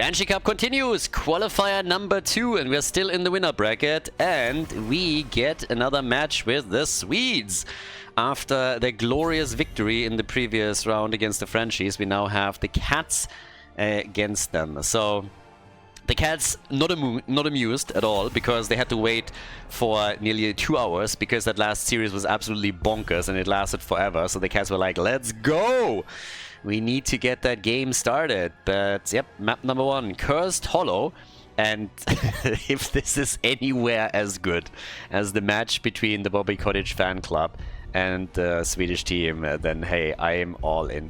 Banshee Cup continues, qualifier number 2, and we're still in the winner bracket, and we get another match with the Swedes. After their glorious victory in the previous round against the Frenchies, we now have the Cats against them. So the Cats not amused at all, because they had to wait for nearly 2 hours, because that last series was absolutely bonkers and it lasted forever. So the Cats were like, let's go! We need to get that game started. But yep, map number 1, Cursed Hollow. And if this is anywhere as good as the match between the Bobby Cottage fan club and the Swedish team, then hey, I am all in.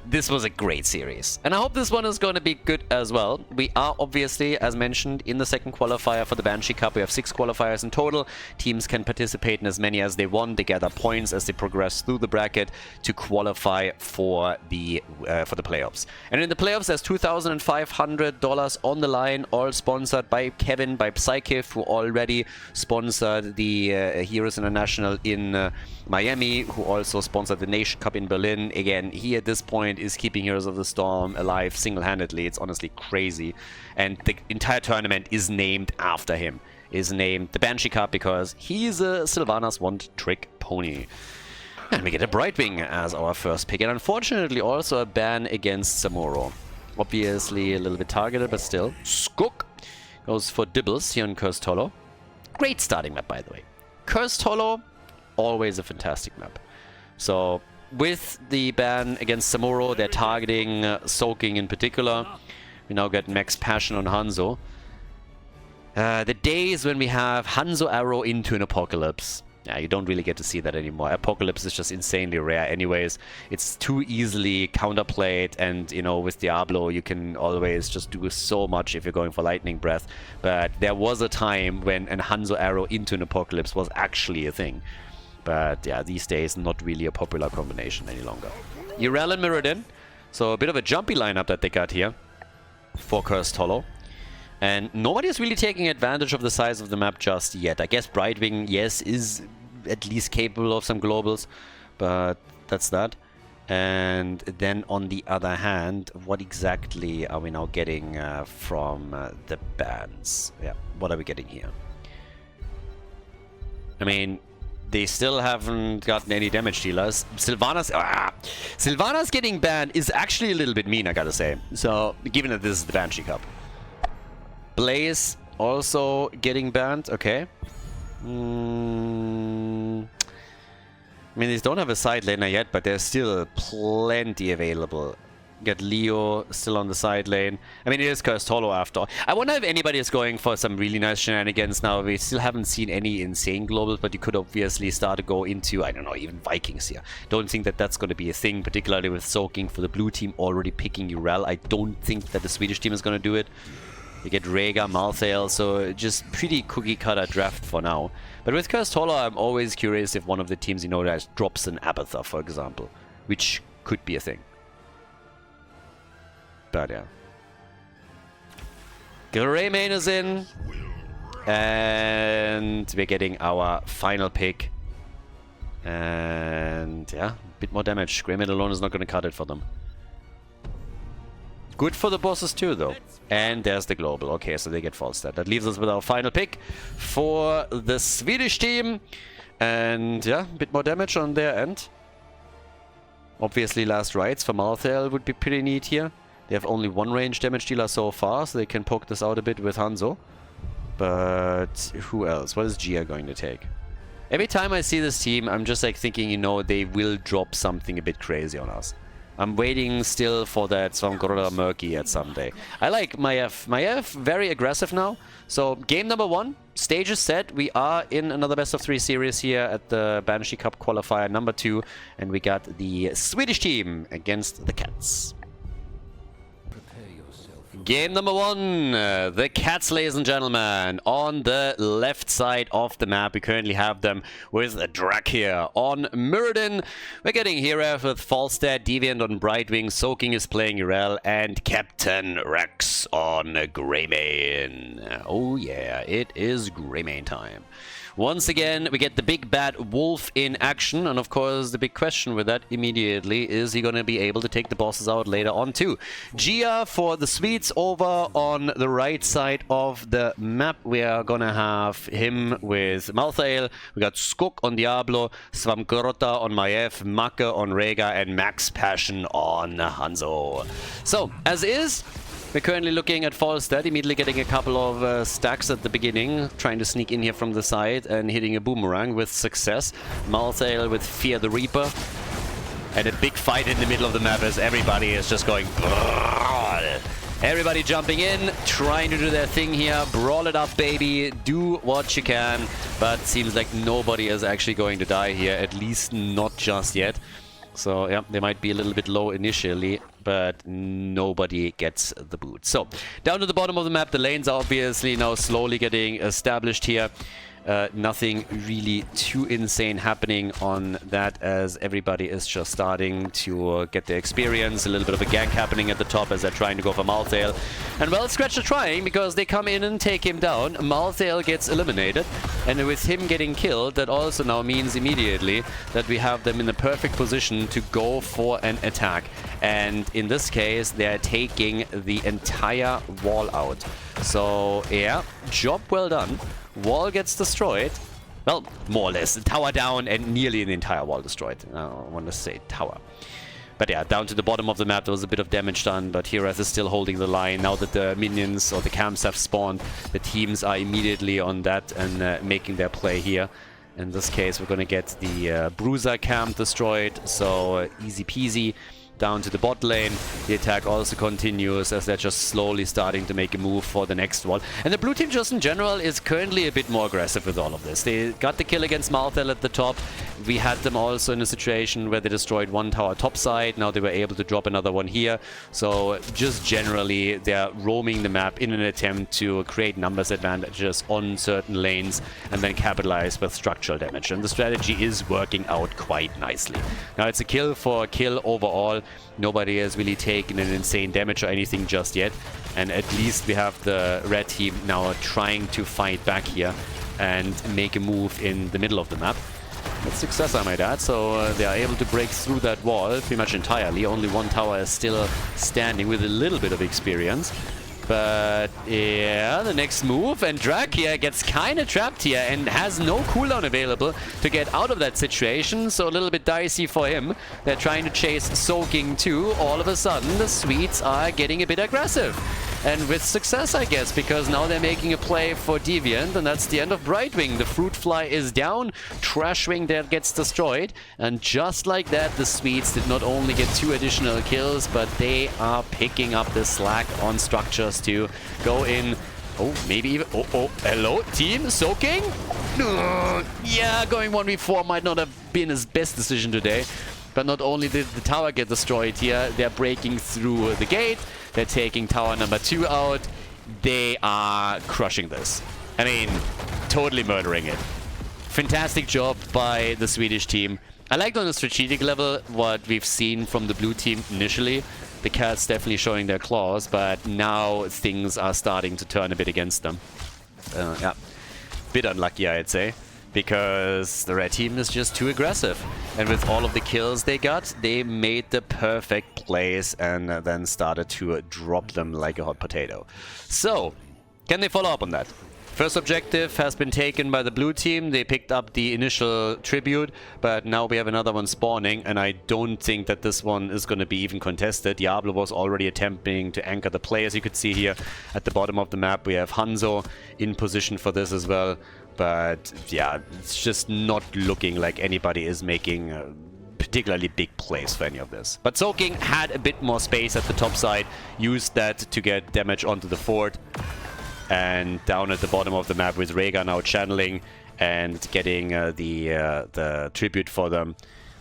This was a great series, and I hope this one is going to be good as well. We are obviously, as mentioned, in the second qualifier for the Banshee Cup. We have 6 qualifiers in total. Teams can participate in as many as they want. They gather points as they progress through the bracket to qualify for the playoffs. And in the playoffs, there's $2,500 on the line, all sponsored by Kevin, by Psychiff, who already sponsored the Heroes International in Miami, who also sponsored the Nation Cup in Berlin. Again, he at this point is keeping Heroes of the Storm alive single-handedly. It's honestly crazy. And the entire tournament is named after him. Is named the Banshee Cup because he's a Sylvanas one-trick pony. And we get a Brightwing as our first pick. And unfortunately also a ban against Samuro. Obviously a little bit targeted, but still. Skook goes for Dibbles here in Cursed Hollow. Great starting map, by the way. Cursed Hollow, always a fantastic map. So with the ban against Samuro, they're targeting Soaking in particular. We now get Max Passion on Hanzo. The days when we have Hanzo Arrow into an Apocalypse. Yeah, you don't really get to see that anymore. Apocalypse is just insanely rare anyways. It's too easily counterplayed, and you know, with Diablo you can always just do so much if you're going for Lightning Breath. But there was a time when an Hanzo Arrow into an Apocalypse was actually a thing. But yeah, these days not really a popular combination any longer. Urel and Mirrodin. So a bit of a jumpy lineup that they got here for Cursed Hollow. And nobody is really taking advantage of the size of the map just yet. I guess Brightwing, yes, is at least capable of some globals, but that's that. And then on the other hand, what exactly are we now getting from the bans? Yeah, what are we getting here? I mean, they still haven't gotten any damage dealers. Sylvanas getting banned is actually a little bit mean, I gotta say. So, given that this is the Banshee Cup. Blaze also getting banned. Okay. I mean, these don't have a side laner yet, but there's still plenty available. Get Leo still on the side lane. I mean, it is Cursed Hollow after all. I wonder if anybody is going for some really nice shenanigans now. We still haven't seen any insane globals, but you could obviously start to go into, I don't know, even Vikings here. Don't think that that's going to be a thing, particularly with Soaking for the blue team already picking Urel. I don't think that the Swedish team is going to do it. You get Rhaegar, Malthael, so just pretty cookie-cutter draft for now. But with Cursed Hollow, I'm always curious if one of the teams, you know, that drops an Abathur, for example, which could be a thing. But yeah. Greymane is in. And we're getting our final pick. And yeah, a bit more damage. Greymane alone is not going to cut it for them. Good for the bosses too, though. And there's the global. Okay, so they get Falstad. That leaves us with our final pick for the Swedish team. And yeah, a bit more damage on their end. Obviously, last rights for Malthael would be pretty neat here. They have only one range damage dealer so far, so they can poke this out a bit with Hanzo. But who else? What is Gia going to take? Every time I see this team, I'm just like thinking, you know, they will drop something a bit crazy on us. I'm waiting still for that Svamgorda Murky at some day. I like Maiev. Maiev, very aggressive now. So, game number 1, stage is set. We are in another best of 3 series here at the Banshee Cup qualifier number 2. And we got the Swedish team against the Cats. Game number 1, the Cats, ladies and gentlemen. On the left side of the map, we currently have them with Drak here. On Mirrodin, we're getting Hera with Falstad, Deviant on Brightwing, Soaking is playing Urel, and Captain Rex on Greymane. Oh yeah, it is Greymane time. Once again, we get the big bad wolf in action, and of course the big question with that immediately is he gonna be able to take the bosses out later on too. Gia for the Swedes over on the right side of the map. We are gonna have him with Malthael, we got Skok on Diablo, Svamgrota on Maiev, Make on Rega, and Max Passion on Hanzo. So, as is, we're currently looking at Falstad, immediately getting a couple of stacks at the beginning, trying to sneak in here from the side and hitting a boomerang with success. Malthael with Fear the Reaper. And a big fight in the middle of the map as everybody is just going... Everybody jumping in, trying to do their thing here. Brawl it up, baby. Do what you can. But seems like nobody is actually going to die here, at least not just yet. So, yeah, they might be a little bit low initially, but nobody gets the boot. So, down to the bottom of the map, the lanes are obviously now slowly getting established here. Nothing really too insane happening on that, as everybody is just starting to get their experience. A little bit of a gank happening at the top as they're trying to go for Malthael. And well, Scratch are trying, because they come in and take him down. Malthael gets eliminated, and with him getting killed, that also now means immediately that we have them in the perfect position to go for an attack. And in this case, they're taking the entire wall out. So, yeah, job well done. Wall gets destroyed. Well, more or less. The tower down and nearly the entire wall destroyed. I want to say tower. But yeah, down to the bottom of the map, there was a bit of damage done, but Heroes is still holding the line. Now that the minions or the camps have spawned, the teams are immediately on that and making their play here. In this case, we're going to get the Bruiser camp destroyed, so easy peasy. Down to the bot lane. The attack also continues as they're just slowly starting to make a move for the next wall. And the blue team just in general is currently a bit more aggressive with all of this. They got the kill against Malthael at the top. We had them also in a situation where they destroyed one tower topside. Now they were able to drop another one here. So just generally they're roaming the map in an attempt to create numbers advantages on certain lanes and then capitalize with structural damage. And the strategy is working out quite nicely. Now it's a kill for a kill overall. Nobody has really taken an insane damage or anything just yet, and at least we have the red team now trying to fight back here and make a move in the middle of the map. With success, I might add, so they are able to break through that wall pretty much entirely. Only one tower is still standing with a little bit of experience. But yeah, the next move, and Drak here gets kind of trapped here and has no cooldown available to get out of that situation, so a little bit dicey for him. They're trying to chase Soaking too. All of a sudden, the Swedes are getting a bit aggressive. And with success, I guess, because now they're making a play for Deviant, and that's the end of Brightwing. The Fruit Fly is down, Trashwing there gets destroyed, and just like that, the Swedes did not only get 2 additional kills, but they are picking up the slack on structures to go in. Oh, maybe even... Oh, hello, team, Soaking? Yeah, going 1v4 might not have been his best decision today. But not only did the tower get destroyed here, they're breaking through the gate. They're taking tower number 2 out. They are crushing this. I mean, totally murdering it. Fantastic job by the Swedish team. I liked on a strategic level what we've seen from the blue team initially. The cats definitely showing their claws, but now things are starting to turn a bit against them. Yeah, bit unlucky, I'd say, because the red team is just too aggressive. And with all of the kills they got, they made the perfect plays and then started to drop them like a hot potato. So, can they follow up on that? First objective has been taken by the blue team. They picked up the initial tribute, but now we have another one spawning, and I don't think that this one is going to be even contested. Diablo was already attempting to anchor the play, as you could see here at the bottom of the map. We have Hanzo in position for this as well, but yeah, it's just not looking like anybody is making particularly big plays for any of this. But Soaking had a bit more space at the top side, used that to get damage onto the fort. And down at the bottom of the map with Rega now channeling and getting the tribute for them,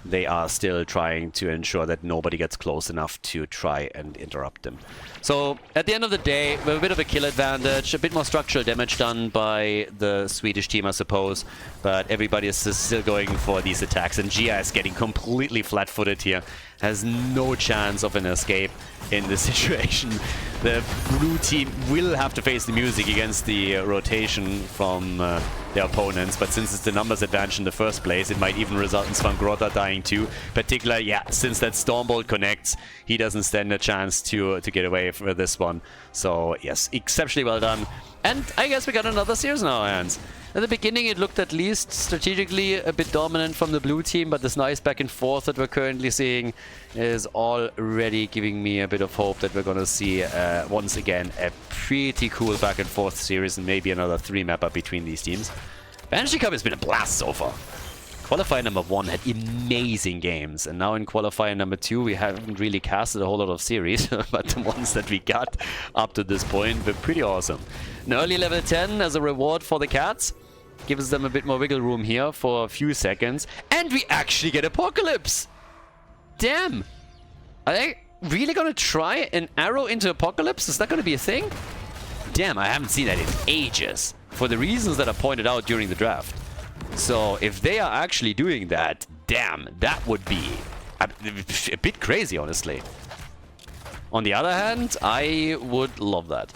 they are still trying to ensure that nobody gets close enough to try and interrupt them. So at the end of the day, we have a bit of a kill advantage, a bit more structural damage done by the Swedish team, I suppose, but everybody is still going for these attacks, and Gia is getting completely flat-footed here has no chance of an escape in this situation. The blue team will have to face the music against the rotation from their opponents, but since it's the numbers advantage in the first place, it might even result in Svenska dying too. Particularly, yeah, since that Stormbolt connects, he doesn't stand a chance to get away for this one. So yes, exceptionally well done. And I guess we got another series in our hands. At the beginning, it looked at least strategically a bit dominant from the blue team, but this nice back and forth that we're currently seeing is already giving me a bit of hope that we're going to see, once again, a pretty cool back and forth series and maybe another 3-mapper between these teams. Banshee Cup has been a blast so far. Qualifier number 1 had amazing games, and now in qualifier number 2 we haven't really casted a whole lot of series, but the ones that we got up to this point were pretty awesome. An early level 10 as a reward for the cats gives them a bit more wiggle room here for a few seconds, and we actually get Apocalypse! Damn! Are they really gonna try an arrow into Apocalypse? Is that gonna be a thing? Damn, I haven't seen that in ages, for the reasons that I pointed out during the draft. So if they are actually doing that, damn, that would be a bit crazy, honestly. On the other hand, I would love that.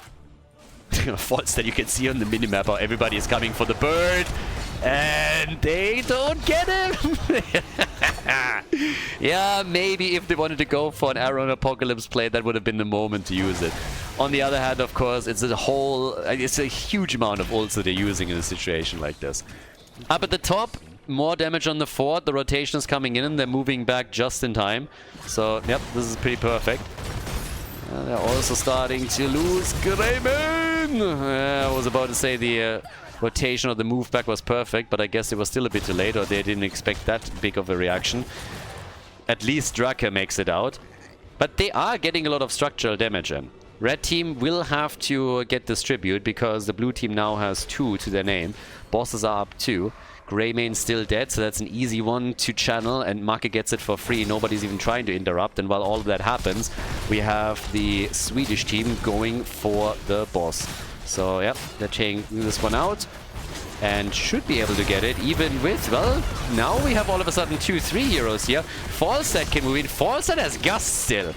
Faults that you can see on the minimap how everybody is coming for the bird, and they don't get him. Yeah, maybe if they wanted to go for an arrow and Apocalypse play, that would have been the moment to use it. On the other hand, of course, it's a huge amount of ults that they're using in a situation like this. Up at the top, more damage on the fort. The rotation is coming in and they're moving back just in time. So, yep, this is pretty perfect. They're also starting to lose Greyman! I was about to say the rotation or the move back was perfect, but I guess it was still a bit too late, or they didn't expect that big of a reaction. At least Draka makes it out. But they are getting a lot of structural damage in. Red team will have to get this tribute because the blue team now has 2 to their name. Bosses are up 2. Greymane's still dead, so that's an easy one to channel, and Make gets it for free. Nobody's even trying to interrupt, and while all of that happens, we have the Swedish team going for the boss. So, yeah, they're taking this one out and should be able to get it, even with, well, now we have all of a sudden 2-3 heroes here. Falstad can move in. Falstad has Gust still.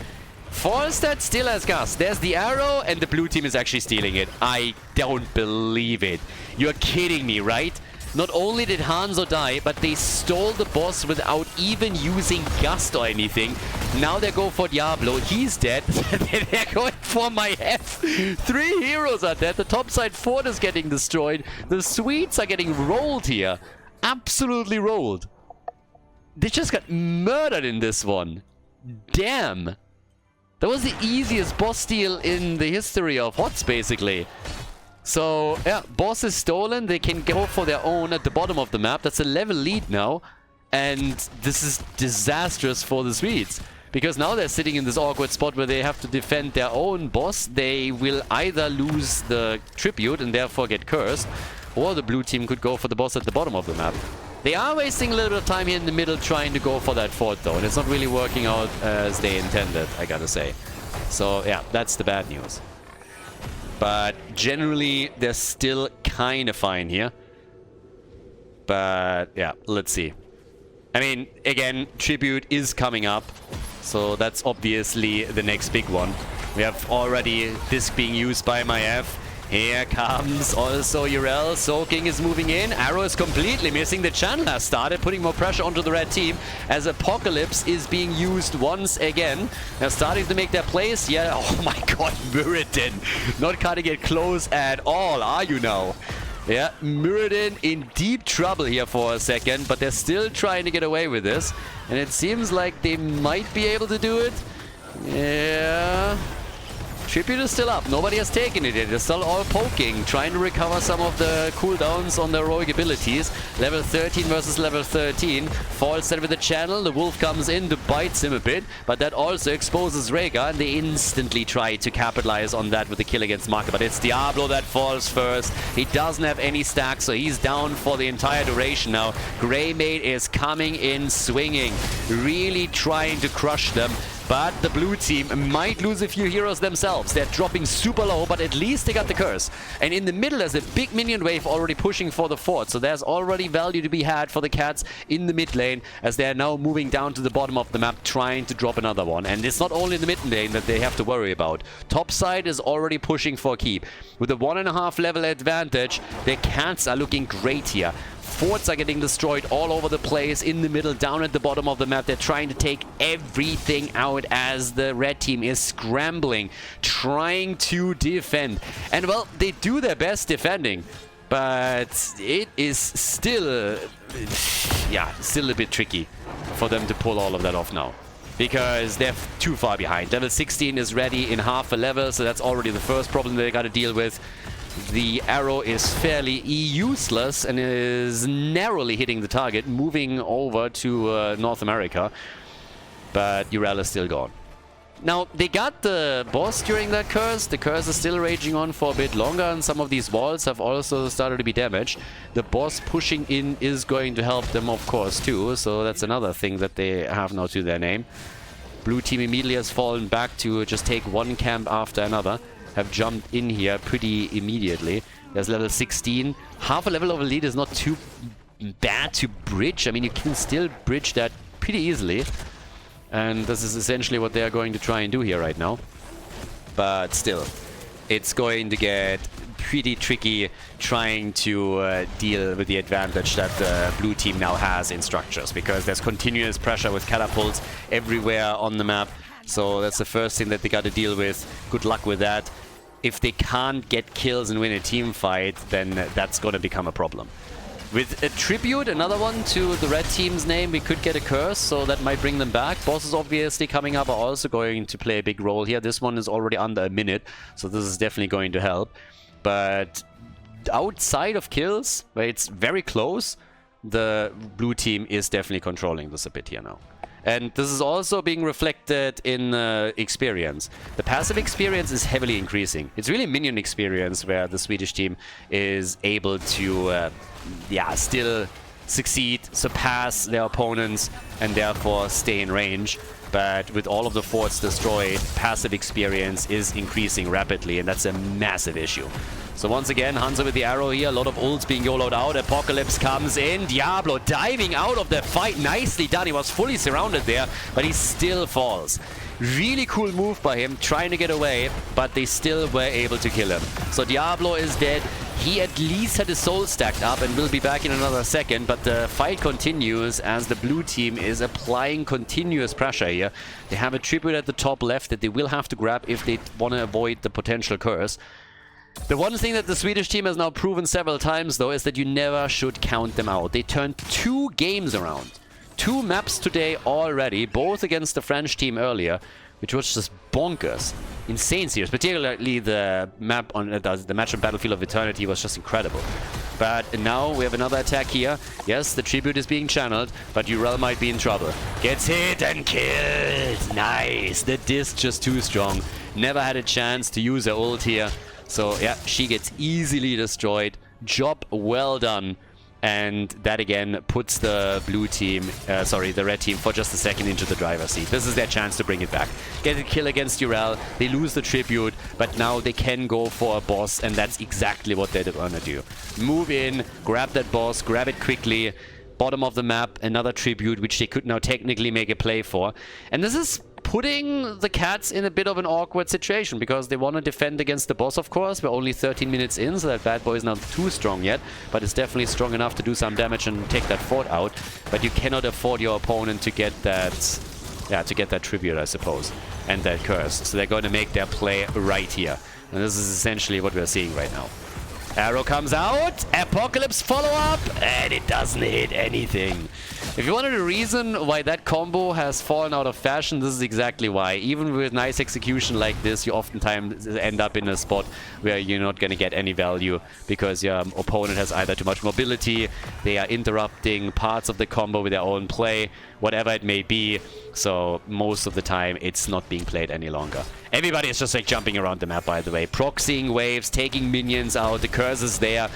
Falstad still has Gust. There's the arrow, and the blue team is actually stealing it. I don't believe it. You're kidding me, right? Not only did Hanzo die, but they stole the boss without even using Gust or anything. Now they go for Diablo. He's dead. They're going for my F. 3 heroes are dead. The topside fort is getting destroyed. The Swedes are getting rolled here. Absolutely rolled. They just got murdered in this one. Damn. That was the easiest boss steal in the history of HOTS, basically. So, yeah, boss is stolen. They can go for their own at the bottom of the map. That's a level lead now. And this is disastrous for the Swedes. Because now they're sitting in this awkward spot where they have to defend their own boss. They will either lose the tribute and therefore get cursed, or the blue team could go for the boss at the bottom of the map. They are wasting a little bit of time here in the middle trying to go for that fort, though. And it's not really working out as they intended, I gotta say. So, yeah, that's the bad news. But generally, they're still kind of fine here. But, yeah, let's see. I mean, again, Tribute is coming up. So that's obviously the next big one. We have already Disc being used by MIF. Here comes also Urel. Soaking is moving in. Arrow is completely missing. The channel has started, putting more pressure onto the red team as Apocalypse is being used once again. They're starting to make their plays. Yeah, oh my god, Muradin. Not cutting it close at all, are you now? Yeah, Muradin in deep trouble here for a second, but they're still trying to get away with this. And it seems like they might be able to do it. Yeah. Tribute is still up. Nobody has taken it yet. They're still all poking, trying to recover some of the cooldowns on their heroic abilities. Level 13 versus level 13. Falls set with the channel. The wolf comes in to bite him a bit, but that also exposes Rhaegar, and they instantly try to capitalize on that with the kill against Marker. But it's Diablo that falls first. He doesn't have any stacks, so he's down for the entire duration now. Greymane is coming in swinging, really trying to crush them. But the blue team might lose a few heroes themselves. They're dropping super low, but at least they got the curse. And in the middle, there's a big minion wave already pushing for the fort. So there's already value to be had for the cats in the mid lane, as they're now moving down to the bottom of the map, trying to drop another one. And it's not only the mid lane that they have to worry about. Top side is already pushing for a keep. With a 1.5 level advantage, their cats are looking great here. Forts are getting destroyed all over the place, in the middle, down at the bottom of the map. They're trying to take everything out as the red team is scrambling, trying to defend. And well, they do their best defending, but it is still, still a bit tricky for them to pull all of that off now, because they're too far behind. Level 16 is ready in half a level, so that's already the first problem they got to deal with. The arrow is fairly useless and is narrowly hitting the target, moving over to North America. But Urel is still gone. Now, they got the boss during that curse. The curse is still raging on for a bit longer, and some of these walls have also started to be damaged. The boss pushing in is going to help them, of course, too. So that's another thing that they have now to their name. Blue team immediately has fallen back to just take one camp after another. Have jumped in here pretty immediately. There's level 16. Half a level of a lead is not too bad to bridge. I mean, you can still bridge that pretty easily. And this is essentially what they are going to try and do here right now. But still, it's going to get pretty tricky trying to deal with the advantage that the blue team now has in structures, because there's continuous pressure with catapults everywhere on the map. So that's the first thing that they got to deal with. Good luck with that. If they can't get kills and win a team fight, then that's going to become a problem. With a tribute, another one to the red team's name, we could get a curse, so that might bring them back. Bosses obviously coming up are also going to play a big role here. This one is already under a minute, so this is definitely going to help. But outside of kills, where it's very close, the blue team is definitely controlling this a bit here now. And this is also being reflected in experience. The passive experience is heavily increasing. It's really minion experience where the Swedish team is able to still succeed, surpass their opponents, and therefore stay in range. But with all of the forts destroyed, passive experience is increasing rapidly, and that's a massive issue. So once again, Hanzo with the arrow here, a lot of ults being YOLO'd out, Apocalypse comes in, Diablo diving out of the fight, nicely done, he was fully surrounded there, but he still falls. Really cool move by him, trying to get away, but they still were able to kill him. So Diablo is dead. He at least had his soul stacked up and will be back in another second, but the fight continues as the blue team is applying continuous pressure here. They have a tribute at the top left that they will have to grab if they want to avoid the potential curse. The one thing that the Swedish team has now proven several times, though, is that you never should count them out. They turned 2 games around. 2 maps today already, both against the French team earlier, which was just bonkers. Insane serious. Particularly the map on the match on Battlefield of Eternity was just incredible. But now we have another attack here. Yes, the tribute is being channeled, but Urel might be in trouble. Gets hit and killed. Nice. The disc just too strong. Never had a chance to use her ult here. So yeah, she gets easily destroyed. Job well done. And that again puts the blue team, the red team for just a second into the driver's seat. This is their chance to bring it back. Get a kill against Urel. They lose the tribute, but now they can go for a boss, and that's exactly what they're gonna do. Move in, grab that boss, grab it quickly. Bottom of the map, another tribute, which they could now technically make a play for. And this is putting the cats in a bit of an awkward situation, because they want to defend against the boss, of course. We're only 13 minutes in, so that bad boy is not too strong yet, but it's definitely strong enough to do some damage and take that fort out. But you cannot afford your opponent to get that, tribute, I suppose, and that curse. So they're going to make their play right here. And this is essentially what we're seeing right now. Arrow comes out, Apocalypse follow-up, and it doesn't hit anything. If you wanted a reason why that combo has fallen out of fashion, this is exactly why. Even with nice execution like this, you oftentimes end up in a spot where you're not going to get any value, because your opponent has either too much mobility, they are interrupting parts of the combo with their own play, whatever it may be. So most of the time, it's not being played any longer. Everybody is just like jumping around the map, by the way. Proxying waves, taking minions out, the curse is there.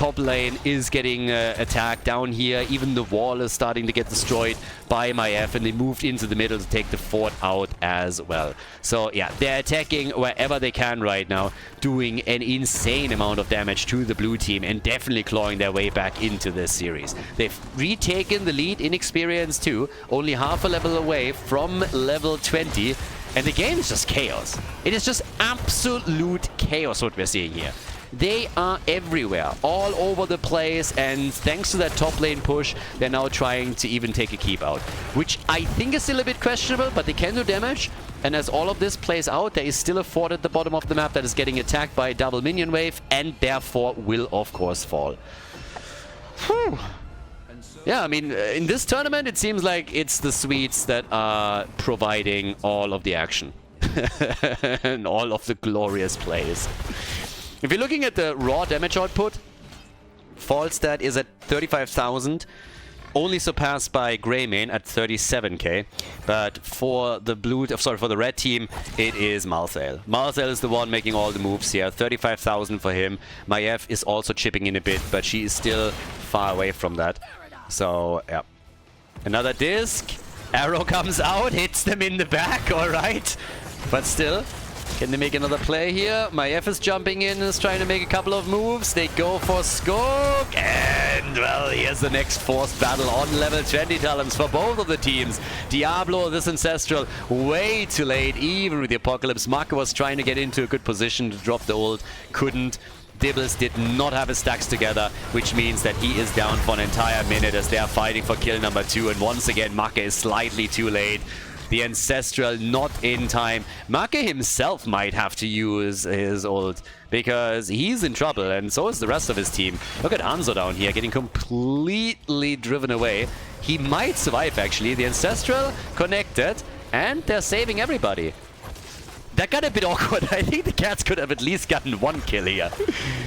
top lane is getting attacked down here. Even the wall is starting to get destroyed by Maiev, and they moved into the middle to take the fort out as well. So yeah, they're attacking wherever they can right now, doing an insane amount of damage to the blue team and definitely clawing their way back into this series. They've retaken the lead in experience too, only half a level away from level 20. And the game is just chaos. It is just absolute chaos what we're seeing here. They are everywhere, all over the place, and thanks to that top lane push, they're now trying to even take a keep out, which I think is still a bit questionable, but they can do damage. And as all of this plays out, there is still a fort at the bottom of the map that is getting attacked by a double minion wave, and therefore will, of course, fall. Whew. Yeah, I mean, in this tournament, it seems like it's the Swedes that are providing all of the action. And all of the glorious plays. If you're looking at the raw damage output, Falstad is at 35,000, only surpassed by Greymane at 37k. But for the for the red team, it is Malthael. Malthael is the one making all the moves here. 35,000 for him. Maiev is also chipping in a bit, but she is still far away from that. So, yeah. Another disc. Arrow comes out, hits them in the back, alright. But still, can they make another play here? Maiev is jumping in and is trying to make a couple of moves. They go for Skog. And, well, here's the next forced battle on level 20 talents for both of the teams. Diablo, this Ancestral, way too late, even with the Apocalypse. Marco was trying to get into a good position to drop the ult. Couldn't. Dibbles did not have his stacks together, which means that he is down for an entire minute as they are fighting for kill number 2. And once again, Make is slightly too late. The Ancestral not in time. Make himself might have to use his ult because he's in trouble, and so is the rest of his team. Look at Hanzo down here getting completely driven away. He might survive, actually. The Ancestral connected, and they're saving everybody. That got a bit awkward. I think the Cats could have at least gotten one kill here.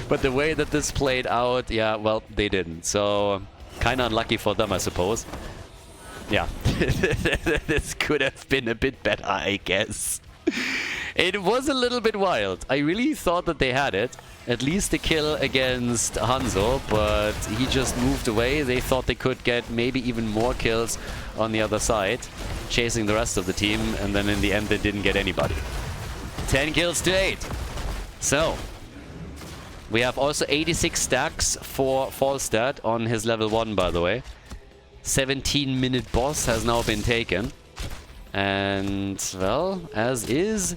But the way that this played out, yeah, well, they didn't. So, kind of unlucky for them, I suppose. Yeah, this could have been a bit better, I guess. It was a little bit wild. I really thought that they had it. At least the kill against Hanzo, but he just moved away. They thought they could get maybe even more kills on the other side, chasing the rest of the team, and then in the end they didn't get anybody. 10 kills to 8. So, we have also 86 stacks for Falstad on his level 1, by the way. 17-minute boss has now been taken. And, well, as is,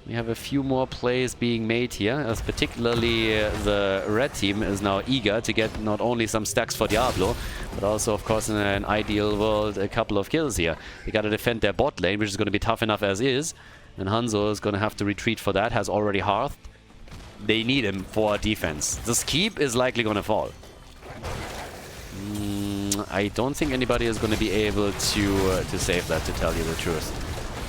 we have a few more plays being made here, as particularly the red team is now eager to get not only some stacks for Diablo, but also, of course, in an ideal world, a couple of kills here. They gotta defend their bot lane, which is gonna be tough enough as is. And Hanzo is gonna have to retreat for that, has already hearthed. They need him for defense. This keep is likely gonna fall. I don't think anybody is gonna be able to save that, to tell you the truth.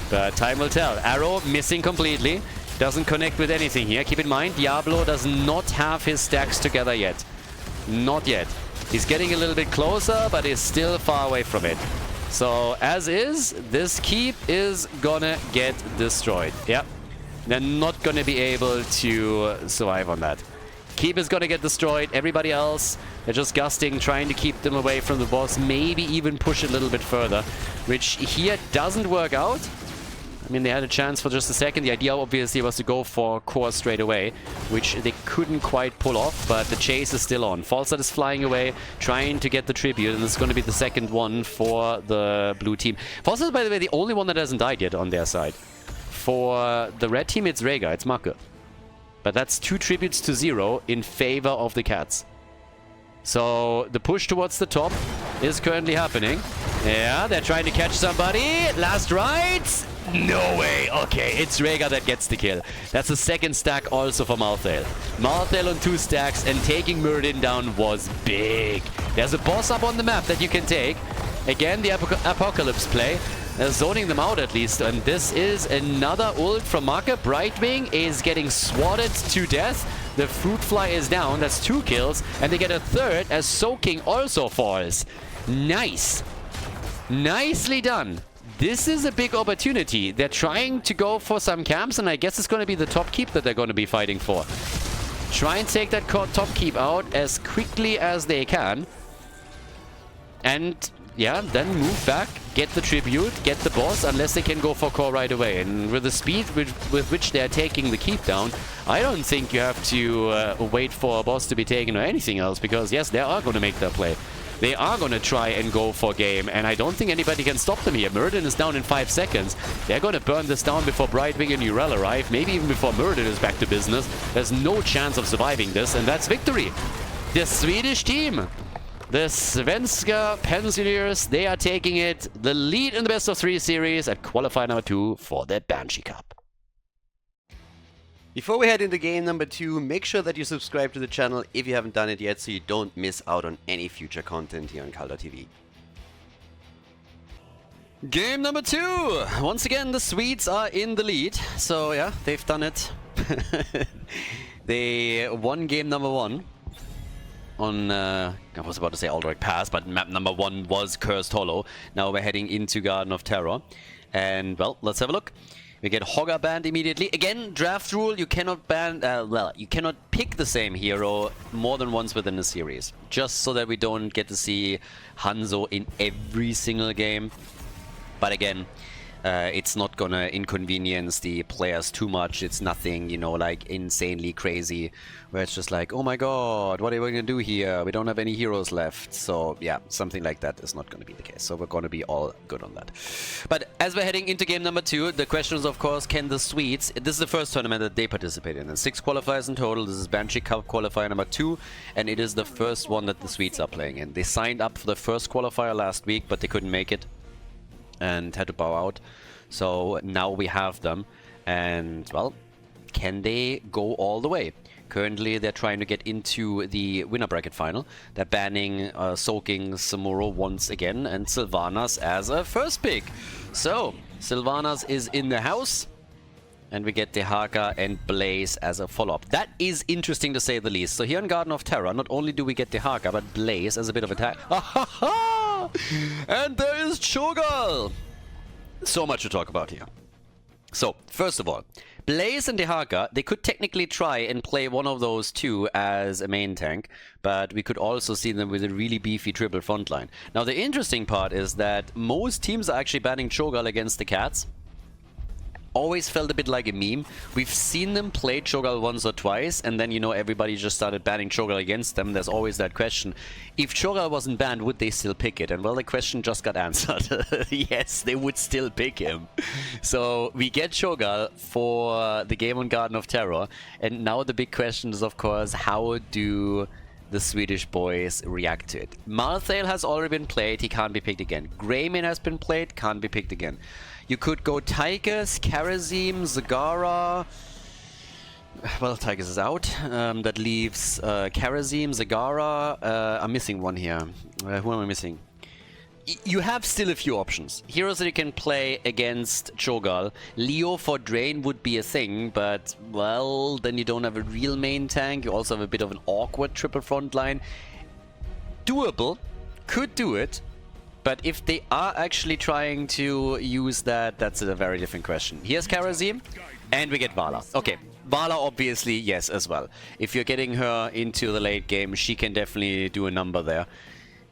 But time will tell. Arrow missing completely. Doesn't connect with anything here. Keep in mind, Diablo does not have his stacks together yet. Not yet. He's getting a little bit closer, but is still far away from it. So, as is, this keep is gonna get destroyed. Yep. They're not gonna be able to survive on that. Keep is gonna get destroyed. Everybody else, they're just gusting, trying to keep them away from the boss. Maybe even push a little bit further, which here doesn't work out. I mean, they had a chance for just a second. The idea, obviously, was to go for core straight away, which they couldn't quite pull off, but the chase is still on. Falstad is flying away, trying to get the tribute, and it's going to be the second one for the blue team. Falstad is, by the way, the only one that hasn't died yet on their side. For the red team, it's Rhaegar, it's Make. But that's 2 tributes to 0 in favor of the Cats. So, the push towards the top is currently happening. Yeah, they're trying to catch somebody. Last rides. No way. Okay, it's Rhaegar that gets the kill. That's the second stack also for Malthael. Malthael on 2 stacks, and taking Muradin down was big. There's a boss up on the map that you can take. Again, the Apocalypse play. Zoning them out at least, and this is another ult from Make. Brightwing is getting swatted to death. The Fruit Fly is down. That's 2 kills, and they get a third as Soaking also falls. Nice. Nicely done. This is a big opportunity. They're trying to go for some camps, and I guess it's going to be the top keep that they're going to be fighting for. Try and take that top keep out as quickly as they can. And yeah, then move back, get the tribute, get the boss, unless they can go for core right away. And with the speed with which they're taking the keep down, I don't think you have to wait for a boss to be taken or anything else, because yes, they are going to make their play. They are going to try and go for game, and I don't think anybody can stop them here. Muradin is down in 5 seconds. They're going to burn this down before Brightwing and Urel arrive, maybe even before Muradin is back to business. There's no chance of surviving this, and that's victory. The Swedish team, the Svenska Pensioners, they are taking it, the lead in the best of 3 series at qualifier number 2 for the Banshee Cup. Before we head into game number 2, make sure that you subscribe to the channel if you haven't done it yet, so you don't miss out on any future content here on Khaldor TV. Game number 2! Once again, the Swedes are in the lead, so yeah, they've done it. They won game number 1 on, I was about to say Aldrich Pass, but map number 1 was Cursed Hollow. Now we're heading into Garden of Terror, and well, let's have a look. We get Hogger banned immediately. Again, draft rule, you cannot ban, well, you cannot pick the same hero more than once within a series. Just so that we don't get to see Hanzo in every single game. But again, it's not gonna inconvenience the players too much. It's nothing, you know, like insanely crazy, where it's just like, oh my god, what are we gonna do here? We don't have any heroes left. So yeah, something like that is not gonna be the case. So we're gonna be all good on that. But as we're heading into game number 2, the question is, of course, can the Swedes, this is the first tournament that they participate in. There's 6 qualifiers in total. This is Banshee Cup qualifier number 2, and it is the first one that the Swedes are playing in. They signed up for the first qualifier last week, but they couldn't make it and had to bow out. So now we have them, and well, can they go all the way? Currently they're trying to get into the winner bracket final. They're banning Soaking Samuro once again, and Sylvanas as a first pick. So Sylvanas is in the house, and we get Dehaka and Blaze as a follow-up. That is interesting to say the least. So here in Garden of Terror, not only do we get Dehaka, but Blaze as a bit of attack. And there is Cho'Gall! So much to talk about here. So, first of all, Blaze and Dehaka, they could technically try and play one of those two as a main tank, but we could also see them with a really beefy triple frontline. Now, the interesting part is that most teams are actually banning Cho'Gall against the Cats. Always felt a bit like a meme. We've seen them play Cho'Gall once or twice, and then, you know, everybody just started banning Cho'Gall against them. There's always that question. If Cho'Gall wasn't banned, would they still pick it? And well, the question just got answered. Yes, they would still pick him. So we get Cho'Gall for the game on Garden of Terror. And now the big question is, of course, how do the Swedish boys react to it? Malthael has already been played. He can't be picked again. Greymane has been played. Can't be picked again. You could go Tychus, Karazim, Zagara. Well, Tychus is out. That leaves Karazim, Zagara. I'm missing one here. Who am I missing? You have still a few options. Heroes that you can play against Cho'Gall. Leo for Drain would be a thing, but, well, then you don't have a real main tank. You also have a bit of an awkward triple front line. Doable. Could do it. But if they are actually trying to use that, that's a very different question. Here's Karazim, and we get Vala. Okay, Vala obviously, yes, as well. If you're getting her into the late game, she can definitely do a number there.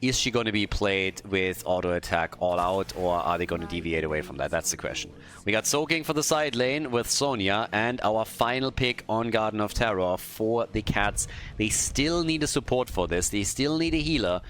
Is she going to be played with auto attack all out, or are they going to deviate away from that? That's the question. We got Soaking for the side lane with Sonya, and our final pick on Garden of Terror for the Cats. They still need a support for this. They still need a healer.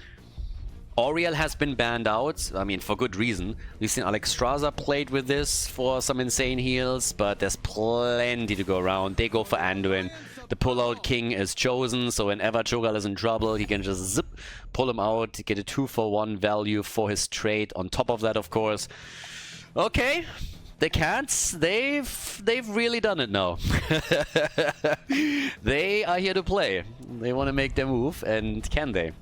Auriel has been banned out, I mean, for good reason. We've seen Alexstrasza played with this for some insane heals, but there's plenty to go around. They go for Anduin. The pullout king is chosen, so whenever Cho'Gall is in trouble, he can just zip, pull him out, get a 2-for-1 value for his trade. On top of that, of course. Okay, the Cats, they've really done it now. They are here to play. They want to make their move, and can they?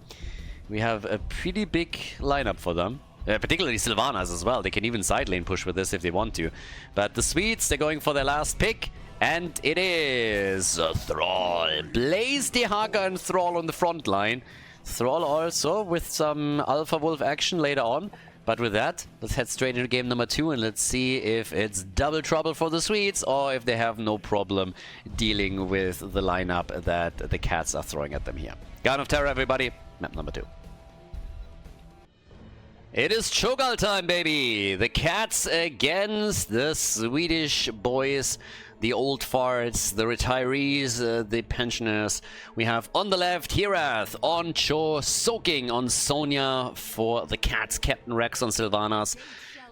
We have a pretty big lineup for them. Particularly Sylvanas as well. They can even side lane push with this if they want to. But the Swedes, they're going for their last pick. And it is Thrall. Blaze, Dehaka and Thrall on the front line. Thrall also with some Alpha Wolf action later on. But with that, let's head straight into game number 2 and let's see if it's double trouble for the Swedes or if they have no problem dealing with the lineup that the Cats are throwing at them here. Garden of Terror, everybody. Map number 2. It is Cho'Gall time, baby! The Cats against the Swedish boys. The old farts, the retirees, the pensioners. We have on the left Hirath, on Cho, soaking on Sonya for the Cats, Captain Rex on Sylvanas.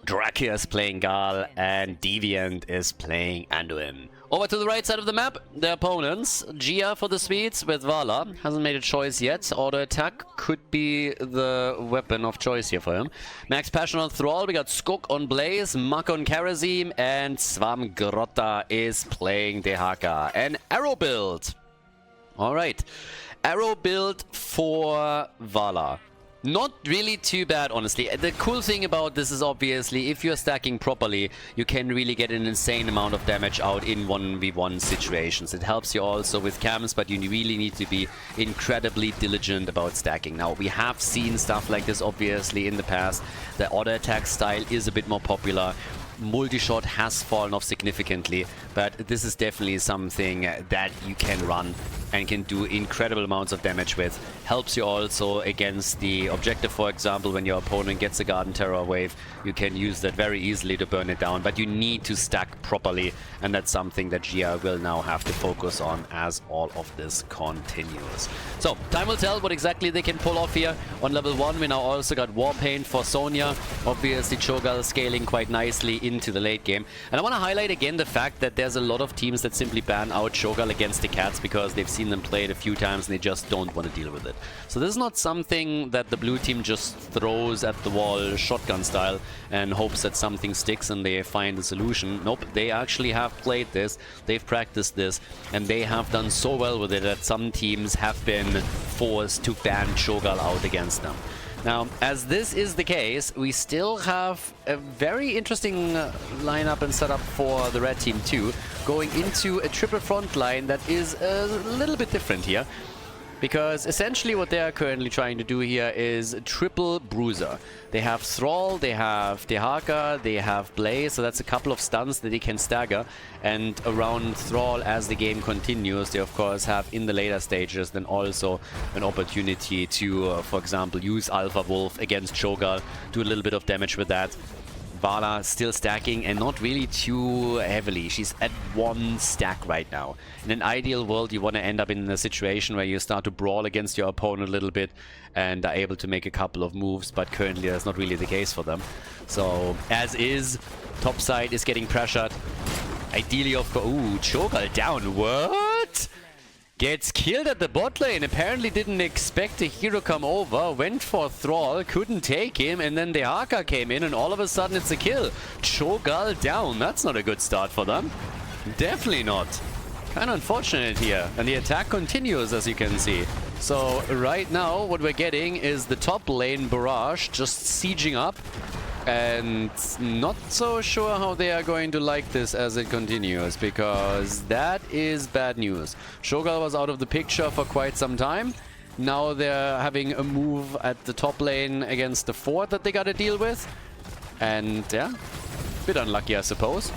Dracula is playing Gal, and Deviant is playing Anduin. Over to the right side of the map, the opponents. Gia for the Swedes with Vala. Hasn't made a choice yet. Auto attack could be the weapon of choice here for him. Max Passion on Thrall. We got Skok on Blaze, Mak on Karazim, and Svamgrotta is playing Dehaka. An arrow build. Alright. Arrow build for Vala. Not really too bad, honestly. The cool thing about this is obviously if you're stacking properly, you can really get an insane amount of damage out in 1v1 situations. It helps you also with camps, but you really need to be incredibly diligent about stacking. Now, we have seen stuff like this obviously in the past. The auto attack style is a bit more popular. Multi-shot has fallen off significantly, but this is definitely something that you can run and can do incredible amounts of damage with. Helps you also against the objective, for example, when your opponent gets a Garden Terror wave, you can use that very easily to burn it down, but you need to stack properly, and that's something that Gia will now have to focus on as all of this continues. So, time will tell what exactly they can pull off here. On level 1, we now also got Warpaint for Sonya. Obviously, Cho'Gall scaling quite nicely into the late game. And I want to highlight again the fact that there's a lot of teams that simply ban out Cho'Gall against the Cats because they've seen them play it a few times and they just don't want to deal with it. So this is not something that the blue team just throws at the wall shotgun style and hopes that something sticks and they find a solution. Nope, they actually have played this, they've practiced this, and they have done so well with it that some teams have been forced to ban Cho'Gall out against them. Now, as this is the case, we still have a very interesting lineup and setup for the red team too, going into a triple front line that is a little bit different here. Because essentially what they are currently trying to do here is triple bruiser. They have Thrall, they have Dehaka, they have Blaze, so that's a couple of stuns that they can stagger. And around Thrall, as the game continues, they of course have in the later stages then also an opportunity to, for example, use Alpha Wolf against Cho'Gall, do a little bit of damage with that. Vala still stacking and not really too heavily. She's at 1 stack right now. In an ideal world, you want to end up in a situation where you start to brawl against your opponent a little bit and are able to make a couple of moves, but currently that's not really the case for them. So, as is, top side is getting pressured. Ideally, of course... Ooh, Cho'Gall down. What? Gets killed at the bot lane. Apparently didn't expect a hero come over. Went for Thrall, couldn't take him, and then Dehaka came in, and all of a sudden it's a kill. Cho'Gall down. That's not a good start for them. Definitely not. Kind of unfortunate here. And the attack continues, as you can see. So right now, what we're getting is the top lane barrage just sieging up. And not so sure how they are going to like this as it continues, because that is bad news. Cho'Gall was out of the picture for quite some time. Now they're having a move at the top lane against the fort that they got to deal with. And yeah, bit unlucky, I suppose.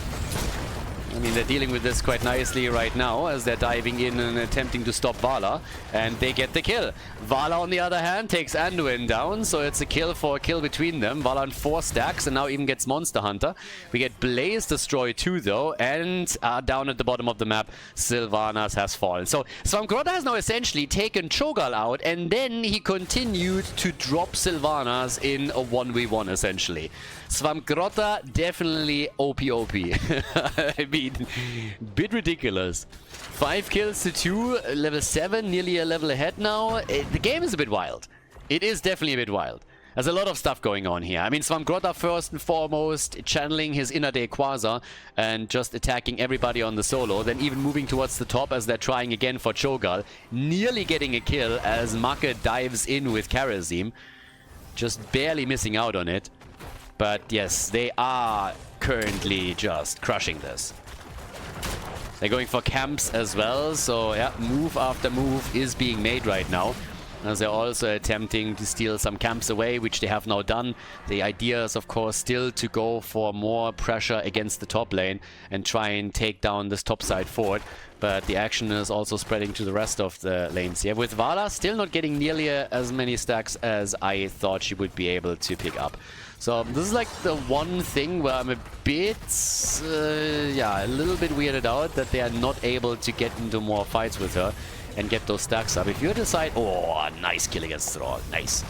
I mean, they're dealing with this quite nicely right now as they're diving in and attempting to stop Vala, and they get the kill. Vala, on the other hand, takes Anduin down, so it's a kill for a kill between them. Vala on 4 stacks and now even gets Monster Hunter. We get Blaze destroyed too, though, and down at the bottom of the map, Sylvanas has fallen. So Svamgrotta has now essentially taken Cho'Gall out, and then he continued to drop Sylvanas in a 1v1, essentially. Svamgrotta definitely OP. I mean, bit ridiculous. 5 kills to 2, level 7, nearly a level ahead now. The game is a bit wild. It is definitely a bit wild. There's a lot of stuff going on here. I mean, Svamgrotta first and foremost channeling his inner Quasar and just attacking everybody on the solo, then even moving towards the top as they're trying again for Cho'Gall. Nearly getting a kill as Make dives in with Karazim. Just barely missing out on it. But yes, they are currently just crushing this. They're going for camps as well, so yeah, move after move is being made right now. as they're also attempting to steal some camps away, which they have now done. The idea is, of course, still to go for more pressure against the top lane and try and take down this top side fort. But the action is also spreading to the rest of the lanes here. With Vala still not getting nearly as many stacks as I thought she would be able to pick up. So this is like the one thing where I'm a bit, yeah, a little bit weirded out that they are not able to get into more fights with her and get those stacks up. If you decide, oh, nice kill against Thrall, nice.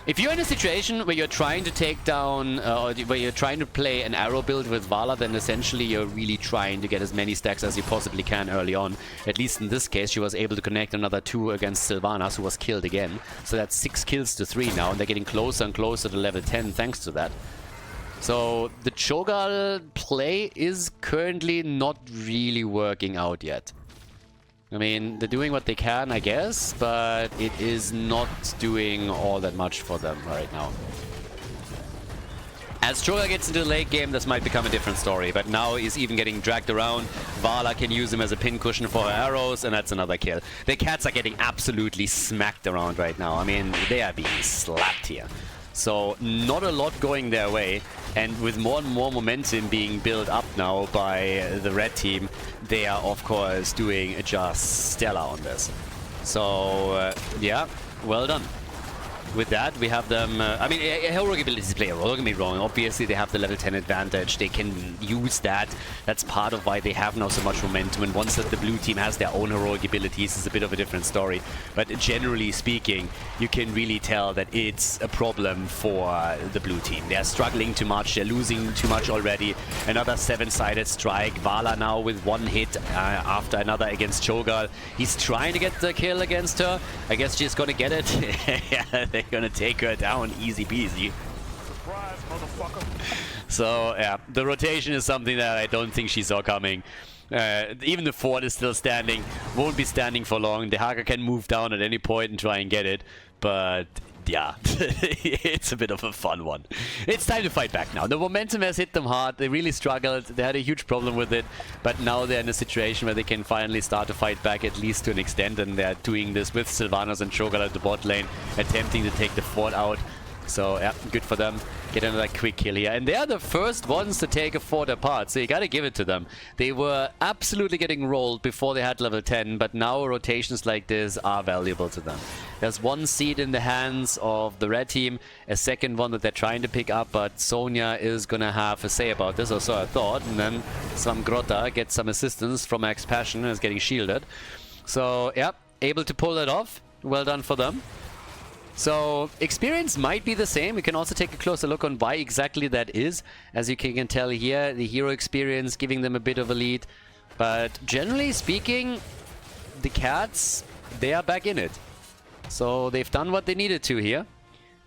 If you're in a situation where you're trying to take down, or where you're trying to play an arrow build with Vala, then essentially you're really trying to get as many stacks as you possibly can early on. At least in this case, she was able to connect another 2 against Sylvanas, who was killed again. So that's 6 kills to 3 now, and they're getting closer and closer to level 10 thanks to that. So the Cho'Gall play is currently not really working out yet. I mean, they're doing what they can, I guess, but it is not doing all that much for them right now. As Cho'Gall gets into the late game, this might become a different story, but now he's even getting dragged around. Vala can use him as a pin cushion for her arrows, and that's another kill. The cats are getting absolutely smacked around right now. I mean, they are being slapped here. So not a lot going their way, and with more and more momentum being built up now by the red team, they are of course doing just stellar on this. So yeah, well done. With that, we have them... I mean, heroic abilities play a role, don't get me wrong. Obviously, they have the level 10 advantage. They can use that. That's part of why they have now so much momentum. And once that the blue team has their own heroic abilities, it's a bit of a different story. But generally speaking, you can really tell that it's a problem for the blue team. They're struggling too much. They're losing too much already. Another 7-sided strike. Vala now with 1 hit after another against Cho'Gall. He's trying to get the kill against her. I guess she's going to get it. Yeah, they're gonna take her down easy peasy. Surprise, motherfucker. So yeah, the rotation is something that I don't think she saw coming. Even the fort is still standing, won't be standing for long. The Haga can move down at any point and try and get it, but yeah, it's a bit of a fun one. It's time to fight back now. The momentum has hit them hard. They really struggled. They had a huge problem with it, but now they're in a situation where they can finally start to fight back, at least to an extent, and they're doing this with Sylvanas and Cho'Gall at the bot lane, attempting to take the fort out. So yeah, good for them. Get another quick kill here. And they are the first ones to take a fort apart, so you gotta give it to them. They were absolutely getting rolled before they had level 10, but now rotations like this are valuable to them. There's 1 seed in the hands of the red team, a second one that they're trying to pick up, but Sonya is gonna have a say about this, or so I thought. And then some Grotta gets some assistance from Max Passion and is getting shielded. So yeah, able to pull it off. Well done for them. So experience might be the same. We can also take a closer look on why exactly that is. As you can tell here, the hero experience giving them a bit of a lead. But generally speaking, the cats, they are back in it. So they've done what they needed to here.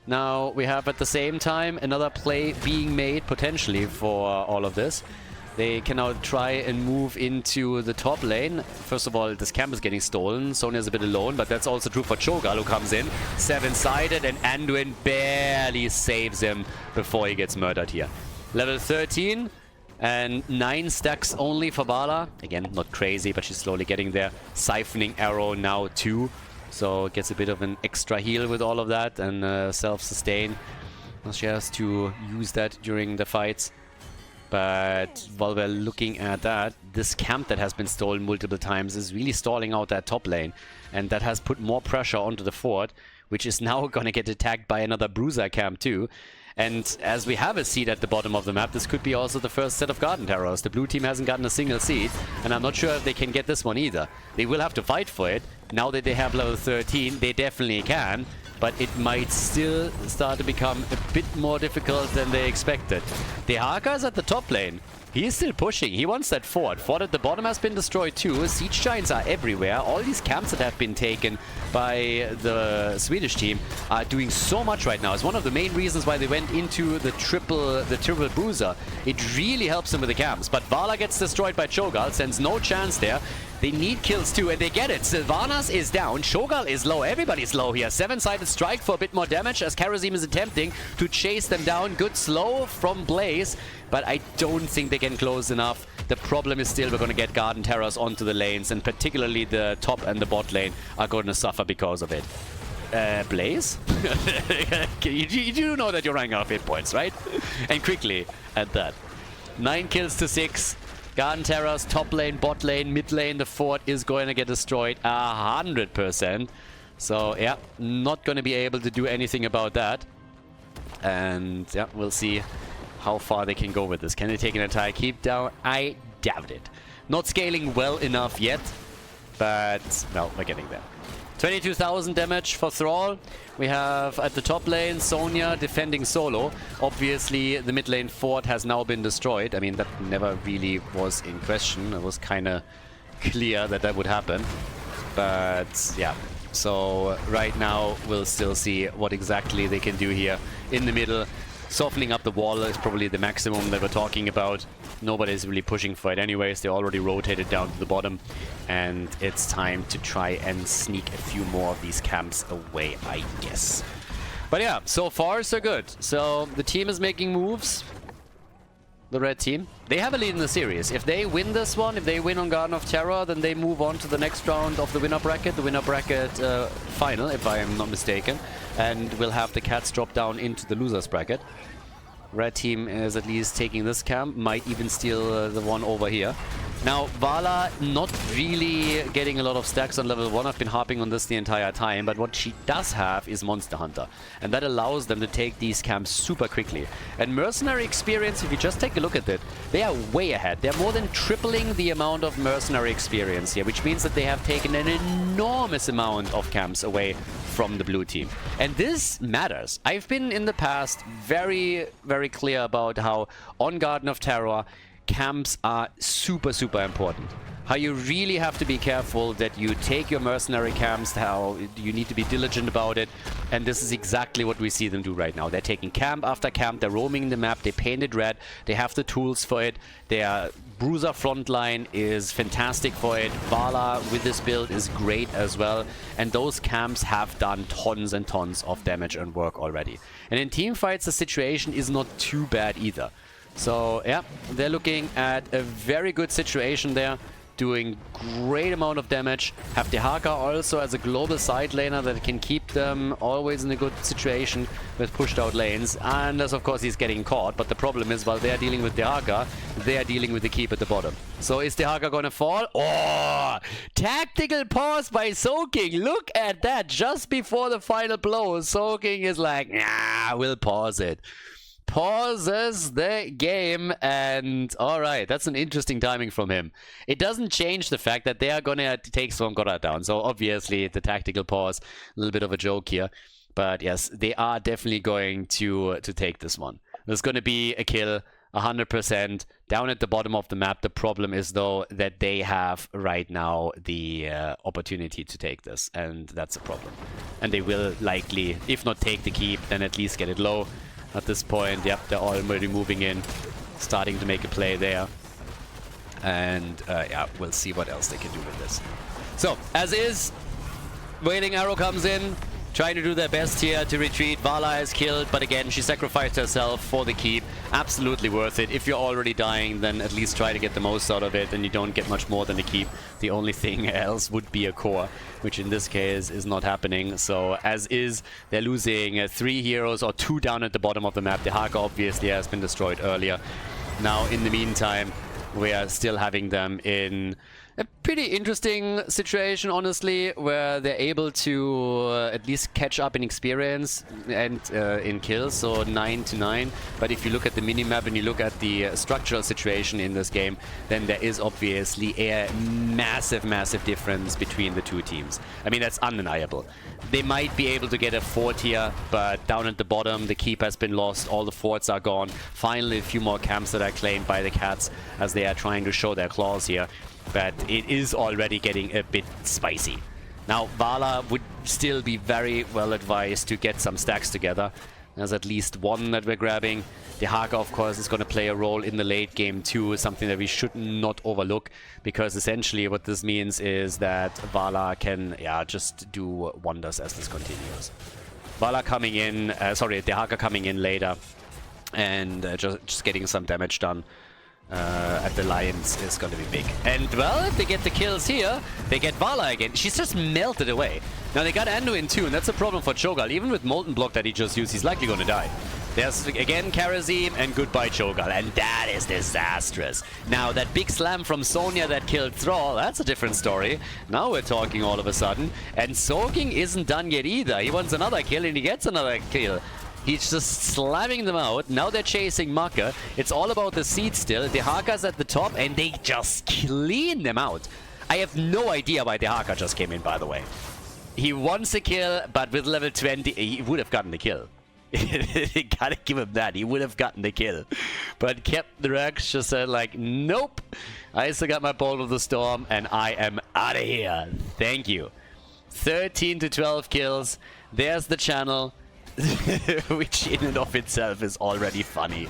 Now we have at the same time another play being made potentially for all of this. They can now try and move into the top lane. First of all, this camp is getting stolen. Sonya's a bit alone, but that's also true for Cho'Gall, who comes in. 7-sided, and Anduin barely saves him before he gets murdered here. Level 13, and 9 stacks only for Vala. Again, not crazy, but she's slowly getting there. Siphoning arrow now too. So gets a bit of an extra heal with all of that, and self-sustain. She has to use that during the fights. But while we're looking at that, this camp that has been stolen multiple times is really stalling out that top lane. And that has put more pressure onto the fort, which is now going to get attacked by another bruiser camp too. And as we have a seed at the bottom of the map, this could be also the first set of Garden Terrors. The blue team hasn't gotten a single seed, and I'm not sure if they can get this one either. They will have to fight for it. Now that they have level 13, they definitely can. But it might still start to become a bit more difficult than they expected. The Haka's at the top lane. He is still pushing. He wants that fort. Fort at the bottom has been destroyed too. Siege giants are everywhere. All these camps that have been taken by the Swedish team are doing so much right now. It's one of the main reasons why they went into the triple bruiser. It really helps them with the camps. But Vala gets destroyed by Cho'Gall, sends no chance there. They need kills too, and they get it. Sylvanas is down. Cho'Gall is low. Everybody's low here. 7-sided strike for a bit more damage as Karazim is attempting to chase them down. Good slow from Blaze, but I don't think they can close enough. The problem is still we're going to get Garden Terrors onto the lanes, and particularly the top and the bot lane are going to suffer because of it. Blaze? you do know that you're running out of hit points, right? And quickly at that. 9 kills to 6. Garden Terrors, top lane, bot lane, mid lane. The fort is going to get destroyed 100%. So, yeah, not going to be able to do anything about that. And, yeah, we'll see how far they can go with this. Can they take an entire keep down? I doubt it. Not scaling well enough yet, but no, we're getting there. 22,000 damage for Thrall. We have at the top lane Sonya defending solo. Obviously, the mid lane fort has now been destroyed. I mean, that never really was in question. It was kind of clear that that would happen. But yeah, so right now we'll still see what exactly they can do here in the middle. Softening up the wall is probably the maximum that we're talking about. Nobody's really pushing for it anyways. They already rotated down to the bottom. And it's time to try and sneak a few more of these camps away, I guess. But yeah, so far so good. So the team is making moves. The red team. They have a lead in the series. If they win this one, if they win on Garden of Terror, then they move on to the next round of the winner bracket. The winner bracket final, if I am not mistaken. And we'll have the cats drop down into the losers bracket. Red team is at least taking this camp, might even steal the one over here. Now, Vala not really getting a lot of stacks on level 1. I've been harping on this the entire time, but what she does have is Monster Hunter. And that allows them to take these camps super quickly. And Mercenary experience, if you just take a look at it, they are way ahead. They're more than tripling the amount of Mercenary experience here, which means that they have taken an enormous amount of camps away from the blue team. And this matters. I've been in the past very, very clear about how on Garden of Terror, camps are super, super important. How you really have to be careful that you take your mercenary camps, how you need to be diligent about it. And this is exactly what we see them do right now. They're taking camp after camp, they're roaming the map, they paint it red, they have the tools for it. Their Bruiser frontline is fantastic for it. Vala with this build is great as well. And those camps have done tons and tons of damage and work already. And in teamfights, the situation is not too bad either. So, yeah, they're looking at a very good situation there, doing great amount of damage. Have Dehaka also as a global side laner that can keep them always in a good situation with pushed out lanes. And as of course he's getting caught, but the problem is while they're dealing with Dehaka, they're dealing with the keep at the bottom. So is Dehaka gonna fall? Oh! Tactical pause by Soaking! Look at that! Just before the final blow, Soaking is like, nah, we'll pause it. Pauses the game, and alright, that's an interesting timing from him. It doesn't change the fact that they are gonna take Svenska down, so obviously the tactical pause, a little bit of a joke here, but yes, they are definitely going to take this one. There's gonna be a kill, 100%, down at the bottom of the map. The problem is though that they have right now the opportunity to take this, and that's a problem. And they will likely, if not take the keep, then at least get it low. At this point, yep, they're already moving in, starting to make a play there. And yeah, we'll see what else they can do with this. So, as is, Wailing Arrow comes in, trying to do their best here to retreat. Vala is killed, but again, she sacrificed herself for the keep. Absolutely worth it. If you're already dying, then at least try to get the most out of it, and you don't get much more than a keep. The only thing else would be a core, which in this case is not happening. So, as is, they're losing 3 heroes, or 2 down at the bottom of the map. The Haka obviously has been destroyed earlier. Now, in the meantime, we are still having them in a pretty interesting situation, honestly, where they're able to at least catch up in experience and in kills, so 9-9. But if you look at the minimap and you look at the structural situation in this game, then there is obviously a massive, massive difference between the two teams. I mean, that's undeniable. They might be able to get a fort here, but down at the bottom, the keep has been lost, all the forts are gone. Finally, a few more camps that are claimed by the cats as they are trying to show their claws here. But it is already getting a bit spicy. Now, Vala would still be very well advised to get some stacks together. There's at least one that we're grabbing. The Haka, of course, is going to play a role in the late game too, something that we should not overlook, because essentially what this means is that Vala can, yeah, just do wonders as this continues. Vala coming in, the Haka coming in later, and just getting some damage done. at the Lions is going to be big. And, well, if they get the kills here, they get Vala again. She's just melted away. Now, they got Anduin too, and that's a problem for Cho'Gall. Even with Molten Block that he just used, he's likely going to die. There's, again, Karazim, and goodbye Cho'Gall, and that is disastrous. Now, that big slam from Sonya that killed Thrall, that's a different story. Now we're talking all of a sudden. And Soaking isn't done yet either. He wants another kill, and he gets another kill. He's just slamming them out. Now they're chasing Maka. It's all about the seed still. Dehaka's at the top, and they just clean them out. I have no idea why Dehaka just came in, by the way. He wants a kill, but with level 20, he would have gotten the kill. You gotta give him that. He would have gotten the kill. But Captain Rex just said, like, nope. I still got my Bolt of the Storm, and I am out of here. Thank you. 13 to 12 kills. There's the channel. Which in and of itself is already funny.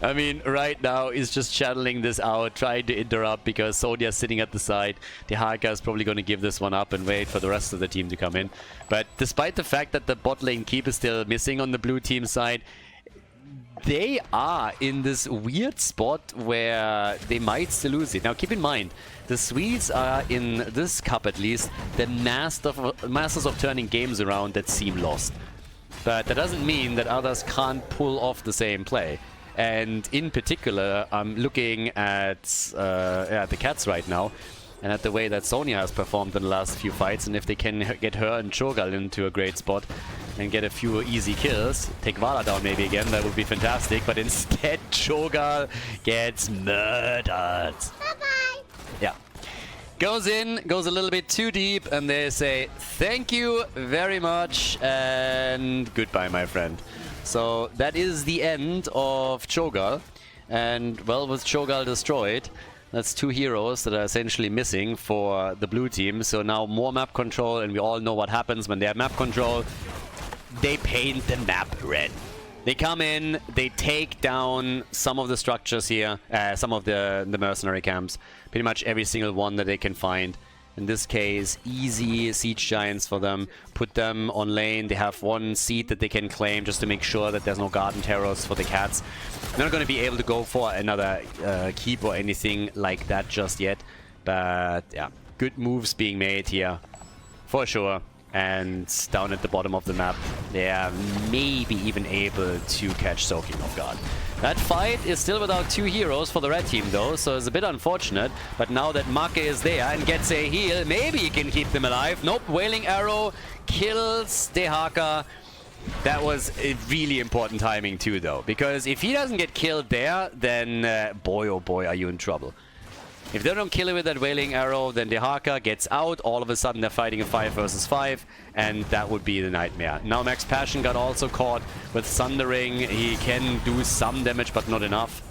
I mean, right now he's just channeling this out, trying to interrupt because Sonya's sitting at the side. Dehaka is probably going to give this one up and wait for the rest of the team to come in. But despite the fact that the bot lane keep is still missing on the blue team side, they are in this weird spot where they might still lose it. Now keep in mind, the Swedes are, in this cup at least, the masters of turning games around that seem lost. But that doesn't mean that others can't pull off the same play. And in particular, I'm looking at the Cats right now, and at the way that Sonya has performed in the last few fights. And if they can get her and Cho'Gall into a great spot and get a few easy kills, take Vala down maybe again, that would be fantastic. But instead, Cho'Gall gets murdered. Bye-bye. Yeah. Goes in, goes a little bit too deep, and they say, thank you very much, and goodbye, my friend. So that is the end of Cho'Gall. And, well, with Cho'Gall destroyed, that's 2 heroes that are essentially missing for the blue team. So now more map control, and we all know what happens when they have map control. They paint the map red. They come in, they take down some of the structures here, some of the mercenary camps. Pretty much every single one that they can find. In this case, easy siege giants for them. Put them on lane. They have 1 seed that they can claim just to make sure that there's no garden terrors for the Cats. They're not going to be able to go for another keep or anything like that just yet. But yeah, good moves being made here for sure. And down at the bottom of the map, they are maybe even able to catch Soaking off guard. That fight is still without 2 heroes for the red team though, so it's a bit unfortunate. But now that Maka is there and gets a heal, maybe he can keep them alive. Nope, Wailing Arrow kills Dehaka. That was a really important timing too though, because if he doesn't get killed there, then boy oh boy are you in trouble. If they don't kill him with that Wailing Arrow, then Dehaka gets out. All of a sudden, they're fighting a 5 versus 5, and that would be the nightmare. Now, Max Passion got also caught with Sundering. He can do some damage, but not enough.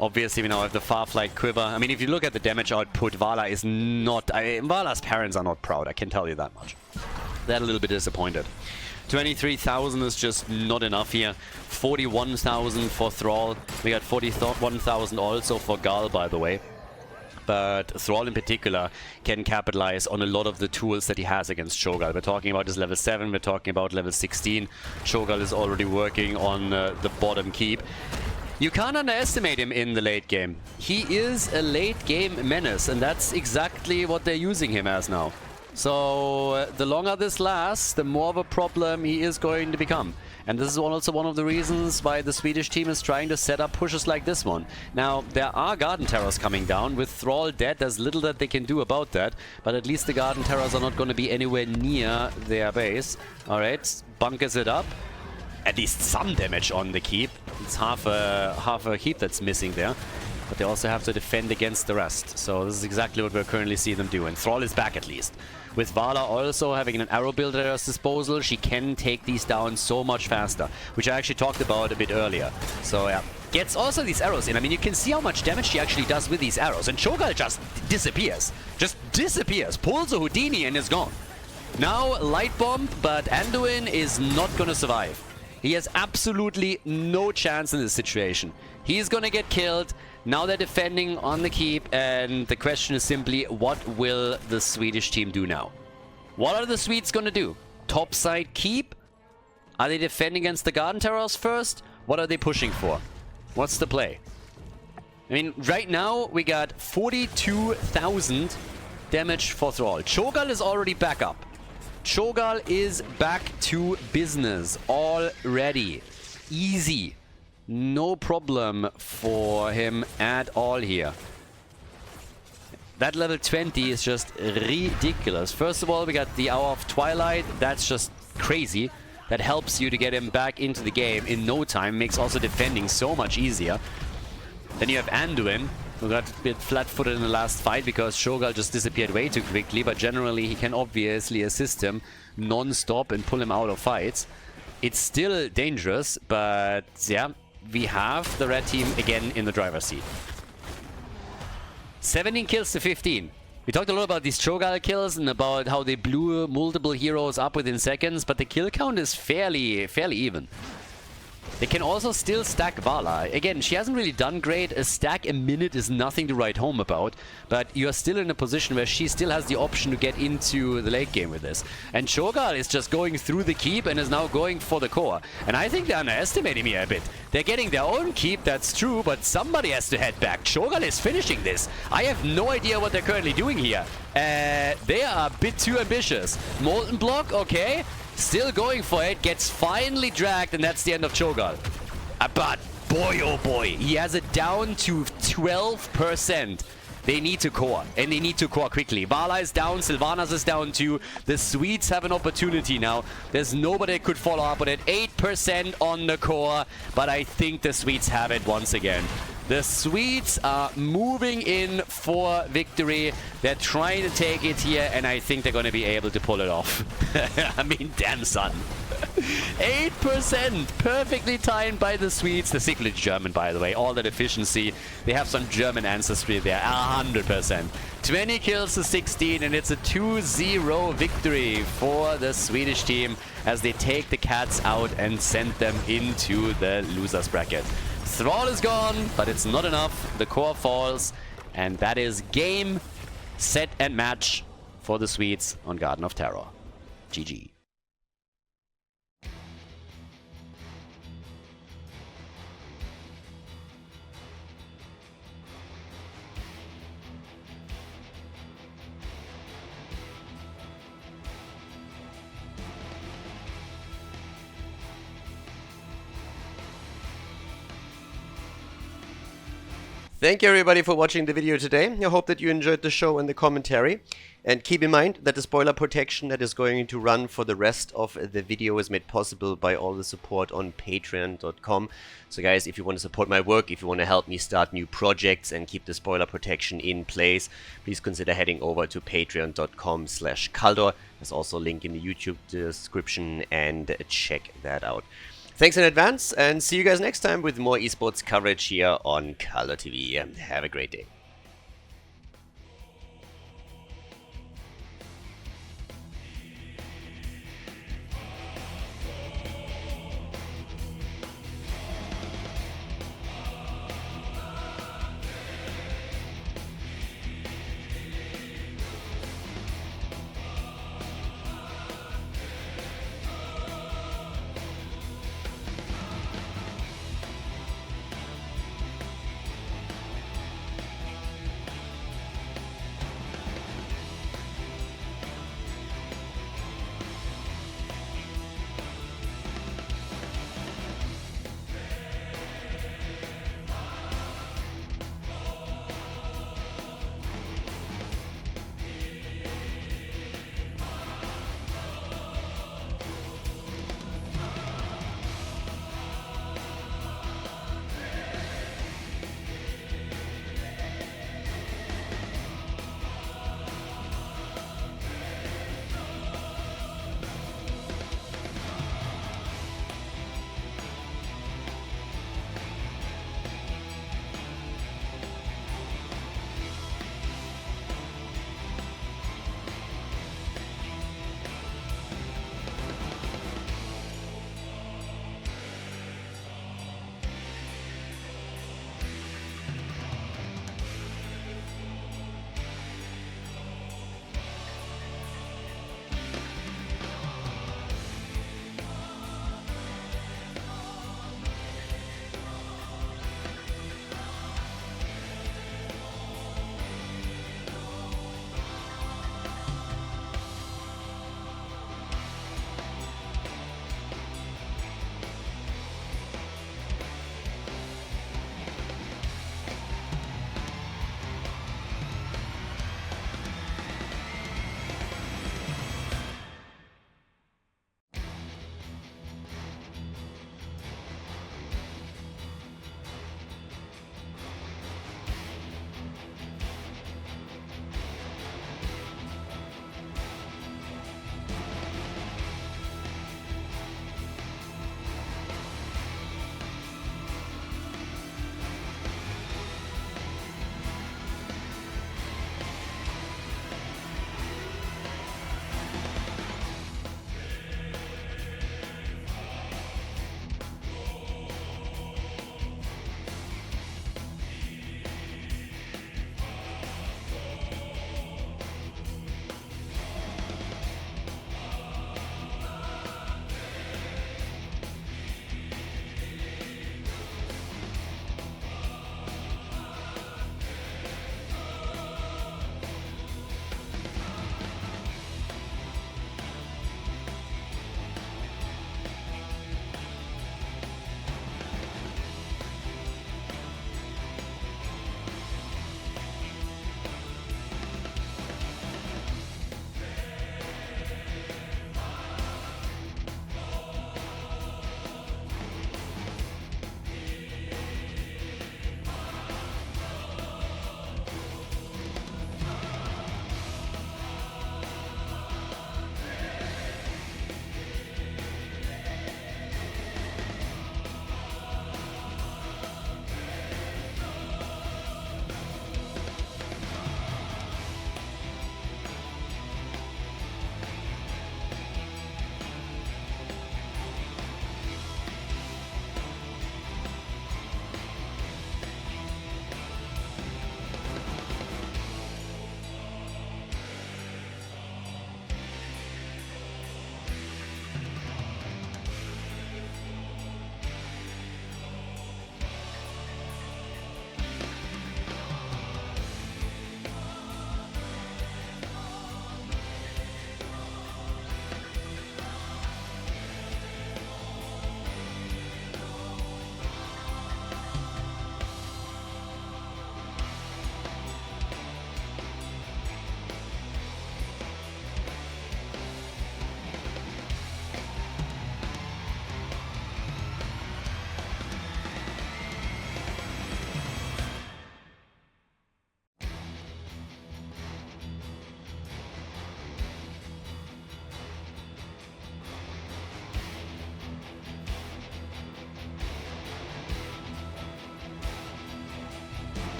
Obviously, we now have the Farflight Quiver. I mean, if you look at the damage output, Vala is not... Vala's parents are not proud, I can tell you that much. They're a little bit disappointed. 23,000 is just not enough here. 41,000 for Thrall. We got 41,000 also for Gal, by the way. But Thrall in particular can capitalize on a lot of the tools that he has against Cho'Gall. We're talking about his level 7, we're talking about level 16. Cho'Gall is already working on the bottom keep. You can't underestimate him in the late game. He is a late game menace, and that's exactly what they're using him as now. So the longer this lasts, the more of a problem he is going to become. And this is also one of the reasons why the Swedish team is trying to set up pushes like this one. Now, there are Garden Terrors coming down. With Thrall dead, there's little that they can do about that. But at least the Garden Terrors are not going to be anywhere near their base. Alright, bunkers it up. At least some damage on the keep. It's half a keep that's missing there. But they also have to defend against the rest. So this is exactly what we're currently seeing them do. And Thrall is back at least. With Vala also having an arrow builder at her disposal, she can take these down so much faster, which I actually talked about a bit earlier. So yeah, gets also these arrows in. I mean, you can see how much damage she actually does with these arrows. And Cho'Gall just disappears. Just disappears. Pulls a Houdini and is gone. Now, Light Bomb, but Anduin is not going to survive. He has absolutely no chance in this situation. He's going to get killed. Now they're defending on the keep, and the question is simply, what will the Swedish team do now? What are the Swedes going to do? Topside keep? Are they defending against the Garden Terrors first? What are they pushing for? What's the play? I mean, right now we got 42,000 damage for Thrall. Cho'Gall is already back up. Cho'Gall is back to business already. Easy. No problem for him at all here. That level 20 is just ridiculous. First of all, we got the Hour of Twilight. That's just crazy. That helps you to get him back into the game in no time. Makes also defending so much easier. Then you have Anduin, who got a bit flat-footed in the last fight because Cho'Gall just disappeared way too quickly. But generally, he can obviously assist him non-stop and pull him out of fights. It's still dangerous, but yeah, we have the red team again in the driver's seat. 17 kills to 15. We talked a lot about these Cho'Gall kills and about how they blew multiple heroes up within seconds, but the kill count is fairly even. They can also still stack Vala. Again, she hasn't really done great. A stack a minute is nothing to write home about, but you are still in a position where she still has the option to get into the late game with this. And Cho'Gall is just going through the keep and is now going for the core. And I think they're underestimating me a bit. They're getting their own keep, that's true, but somebody has to head back. Cho'Gall is finishing this. I have no idea what they're currently doing here. They are a bit too ambitious. Molten Block, okay. Still going for it, gets finally dragged, and that's the end of Cho'Gall. But boy, oh boy, he has it down to 12%. They need to core, and they need to core quickly. Vala is down, Sylvanas is down too. The Swedes have an opportunity now. There's nobody that could follow up on it. 8% on the core, but I think the Swedes have it once again. The Swedes are moving in for victory. They're trying to take it here, and I think they're going to be able to pull it off. I mean, damn son. 8%! Perfectly timed by the Swedes. They're secretly German, by the way. All that efficiency. They have some German ancestry there. 100%. 20 kills to 16, and it's a 2-0 victory for the Swedish team as they take the cats out and send them into the losers bracket. Thrall is gone, but it's not enough. The core falls, and that is game, set, and match for the Swedes on Garden of Terror. GG. Thank you everybody for watching the video today. I hope that you enjoyed the show and the commentary. And keep in mind that the spoiler protection that is going to run for the rest of the video is made possible by all the support on patreon.com. So guys, if you want to support my work, if you want to help me start new projects and keep the spoiler protection in place, please consider heading over to patreon.com/Khaldor. There's also a link in the YouTube description, and check that out. Thanks in advance, and see you guys next time with more esports coverage here on Khaldor TV. Have a great day.